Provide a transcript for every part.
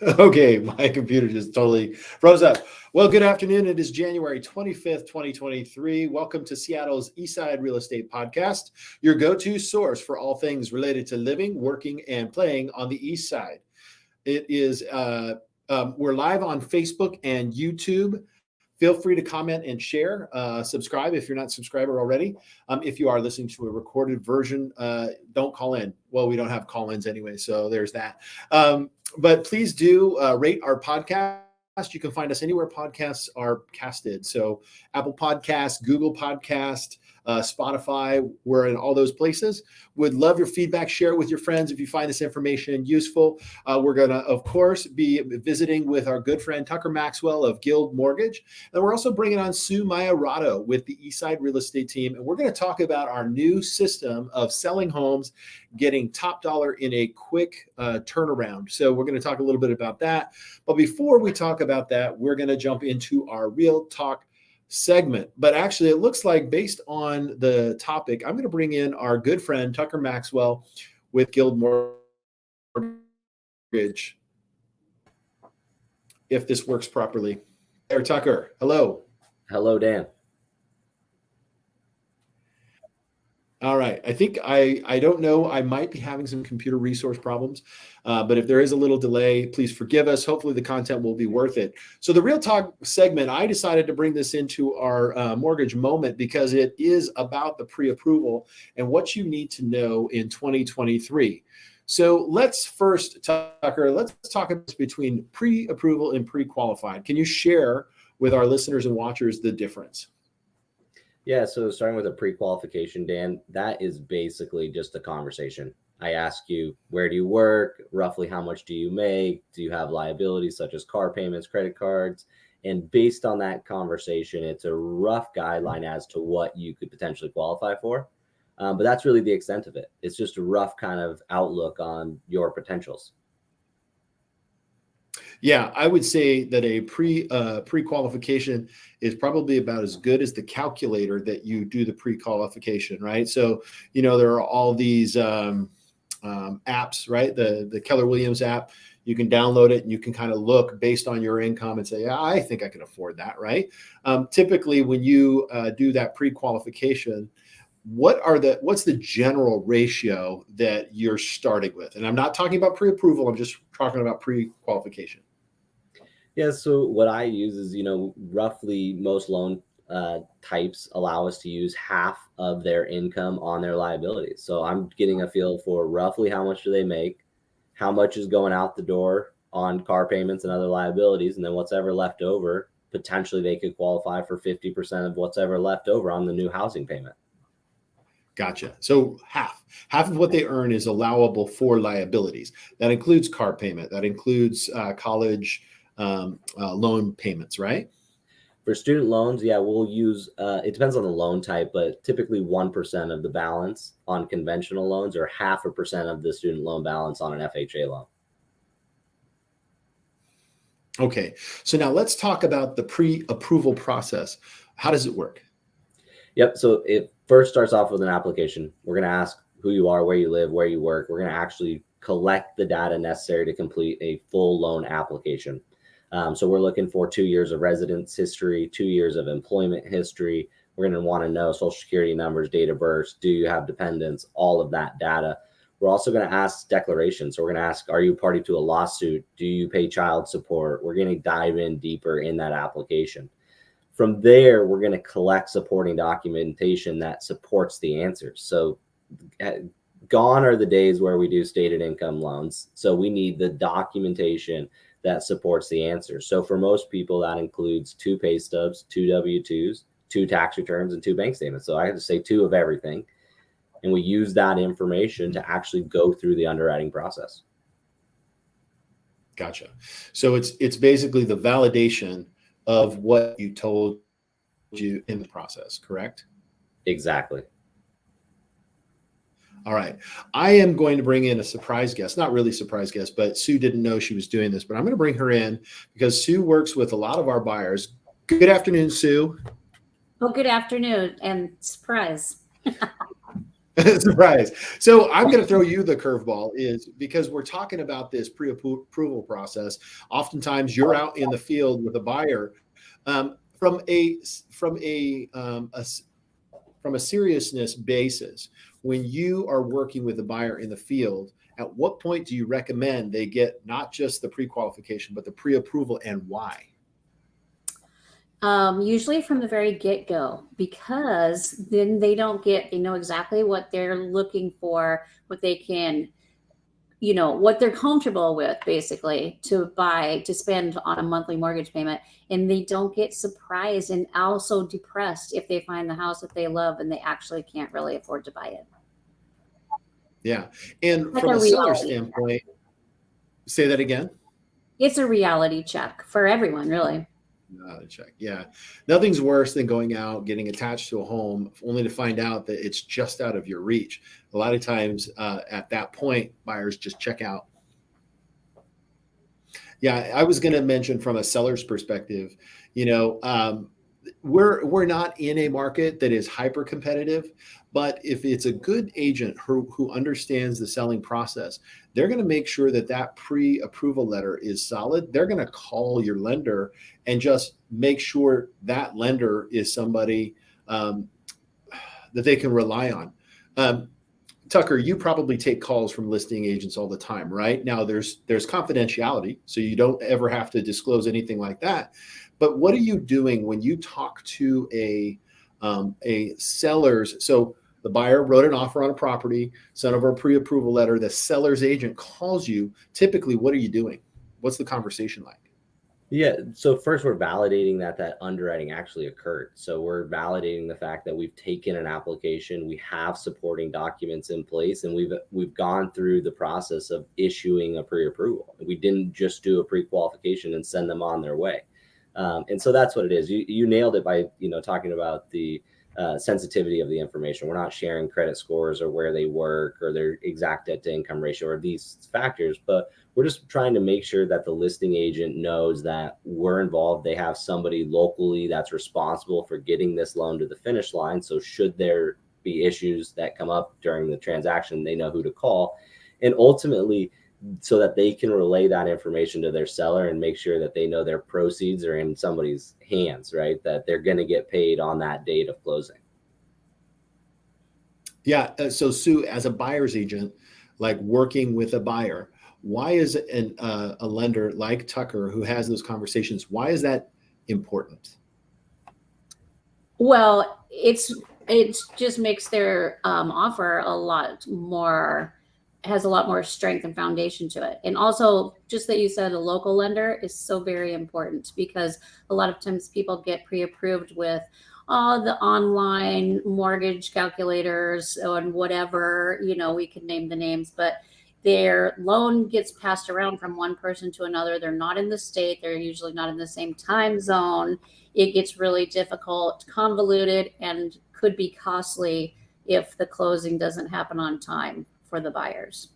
Okay, my computer just totally froze up. Well, good afternoon. It is January 25th, 2023. Welcome to Seattle's Eastside Real Estate Podcast, your go-to source for all things related to living, working, and playing on the East Side. It is we're live on Facebook and YouTube. Feel free to comment and share. Subscribe if you're not a subscriber already. If you are listening to a recorded version, don't call in. Well, we don't have call-ins anyway, so there's that. But please do rate our podcast. You can find us anywhere podcasts are casted. So Apple Podcast, Google Podcast, Spotify, we're in all those places. Would love your feedback. Share it with your friends if you find this information useful. We're going to, of course, be visiting with our good friend Tucker Maxwell of Guild Mortgage. And we're also bringing on Sue Mayorado with the Eastside Real Estate Team. And we're going to talk about our new system of selling homes, getting top dollar in a quick turnaround. So we're going to talk a little bit about that. But before we talk about that, we're going to jump into our Real Talk segment. But actually, it looks like based on the topic, I'm going to bring in our good friend Tucker Maxwell with Guild Mortgage, if this works properly. There, Tucker. Hello. Hello, Dan. All right. I think I don't know. I might be having some computer resource problems, but if there is a little delay, please forgive us. Hopefully the content will be worth it. So the Real Talk segment, I decided to bring this into our mortgage moment because it is about the pre-approval and what you need to know in 2023. So let's first, Tucker, let's talk about between pre-approval and pre-qualified. Can you share with our listeners and watchers the difference? Yeah, so starting with a pre-qualification, Dan, that is basically just a conversation. I ask you, where do you work? Roughly how much do you make? Do you have liabilities such as car payments, credit cards? And based on that conversation, it's a rough guideline as to what you could potentially qualify for. But that's really the extent of it. It's just a rough kind of outlook on your potentials. Yeah, I would say that a pre-qualification is probably about as good as the calculator that you do the pre-qualification, right? So, there are all these apps, right? The Keller Williams app. You can download it and you can kind of look based on your income and say, yeah, I think I can afford that, right? Typically, when you do that pre-qualification, what's the general ratio that you're starting with? And I'm not talking about pre-approval. I'm just talking about pre-qualification. Yeah, so what I use is, roughly most loan types allow us to use half of their income on their liabilities. So I'm getting a feel for roughly how much do they make, how much is going out the door on car payments and other liabilities, and then what's ever left over, potentially they could qualify for 50% of what's ever left over on the new housing payment. Gotcha. So half of what they earn is allowable for liabilities. That includes car payment. That includes college loan payments, right? For student loans, yeah, we'll use, it depends on the loan type, but typically 1% of the balance on conventional loans or 0.5% of the student loan balance on an FHA loan. Okay. So now let's talk about the pre-approval process. How does it work? Yep. So it first starts off with an application. We're going to ask who you are, where you live, where you work. We're going to actually collect the data necessary to complete a full loan application. So we're looking for 2 years of residence history, 2 years of employment history. We're going to want to know social security numbers, date of birth, do you have dependents, all of that data. We're also going to ask declarations. So we're going to ask, are you party to a lawsuit? Do you pay child support? We're going to dive in deeper in that application. From there, we're going to collect supporting documentation that supports the answers. So gone are the days where we do stated income loans. So we need the documentation that supports the answer. So for most people, that includes 2 pay stubs, 2 W-2s, 2 tax returns, and 2 bank statements. So I have to say 2 of everything. And we use that information to actually go through the underwriting process. Gotcha. So it's basically the validation of what you told you in the process, correct? Exactly. All right. I am going to bring in a surprise guest, not really surprise guest, but Sue didn't know she was doing this, but I'm going to bring her in because Sue works with a lot of our buyers. Good afternoon, Sue. Well, good afternoon and surprise. Surprise. So I'm going to throw you the curveball is because we're talking about this pre-approval process. Oftentimes you're out in the field with a buyer from a seriousness basis. When you are working with a buyer in the field, at what point do you recommend they get not just the pre-qualification, but the pre-approval, and why? Usually from the very get-go, because then they know exactly what they're looking for, what they can, what they're comfortable with basically to buy, to spend on a monthly mortgage payment. And they don't get surprised and also depressed if they find the house that they love and they actually can't really afford to buy it. Yeah. And Like from a a seller reality. standpoint, say that again. It's a reality check for everyone, really. Check. Yeah. Nothing's worse than going out, getting attached to a home, only to find out that it's just out of your reach. A lot of times at that point, buyers just check out. Yeah. I was going to mention from a seller's perspective, we're not in a market that is hyper competitive, but if it's a good agent who understands the selling process, they're going to make sure that that pre-approval letter is solid. They're going to call your lender and just make sure that lender is somebody that they can rely on. Tucker, you probably take calls from listing agents all the time, right? Now there's confidentiality, so you don't ever have to disclose anything like that. But what are you doing when you talk to a seller's? So the buyer wrote an offer on a property, sent over a pre-approval letter. The seller's agent calls you. Typically, what are you doing? What's the conversation like? Yeah. So first, we're validating that underwriting actually occurred. So we're validating the fact that we've taken an application, we have supporting documents in place, and we've gone through the process of issuing a pre-approval. We didn't just do a pre-qualification and send them on their way. And so that's what it is. You nailed it by talking about the sensitivity of the information. We're not sharing credit scores or where they work or their exact debt to income ratio or these factors, but we're just trying to make sure that the listing agent knows that we're involved. They have somebody locally that's responsible for getting this loan to the finish line. So should there be issues that come up during the transaction, they know who to call. And ultimately, so that they can relay that information to their seller and make sure that they know their proceeds are in somebody's hands, right? That they're going to get paid on that date of closing. Yeah. So Sue, as a buyer's agent, like working with a buyer, why is a lender like Tucker who has those conversations, why is that important? Well, it just makes their offer has a lot more strength and foundation to it. And also, just that you said a local lender is so very important, because a lot of times people get pre-approved with all the online mortgage calculators and whatever, we can name the names, but their loan gets passed around from one person to another. They're not in the state. They're usually not in the same time zone. It gets really difficult, convoluted, and could be costly if the closing doesn't happen on time for the buyers.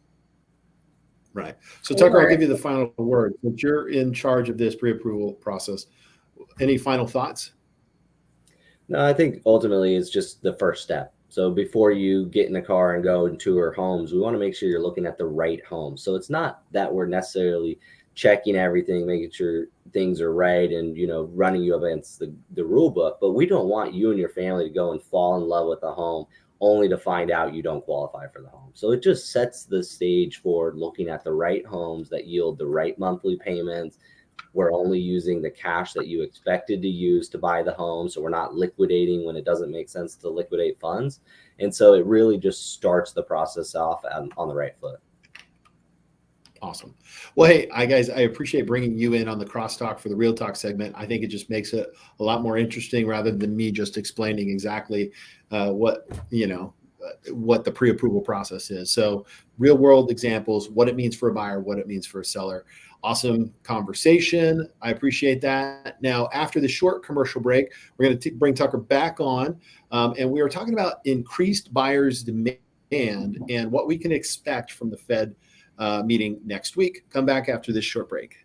Right. So Tucker, I'll give you the final word. Since you're in charge of this pre-approval process, any final thoughts? No, I think ultimately it's just the first step. So before you get in the car and go and tour homes, we want to make sure you're looking at the right home. So it's not that we're necessarily checking everything, making sure things are right and, running you against the rule book, but we don't want you and your family to go and fall in love with a home only to find out you don't qualify for the home. So it just sets the stage for looking at the right homes that yield the right monthly payments. We're only using the cash that you expected to use to buy the home. So we're not liquidating when it doesn't make sense to liquidate funds. And so it really just starts the process off on the right foot. Awesome. Well, hey, guys, I appreciate bringing you in on the crosstalk for the Real Talk segment. I think it just makes it a lot more interesting rather than me just explaining exactly what the pre-approval process is. So real world examples, what it means for a buyer, what it means for a seller. Awesome conversation. I appreciate that. Now, after the short commercial break, we're going to bring Tucker back on, and we are talking about increased buyers' demand and what we can expect from the Fed meeting next week. Come back after this short break.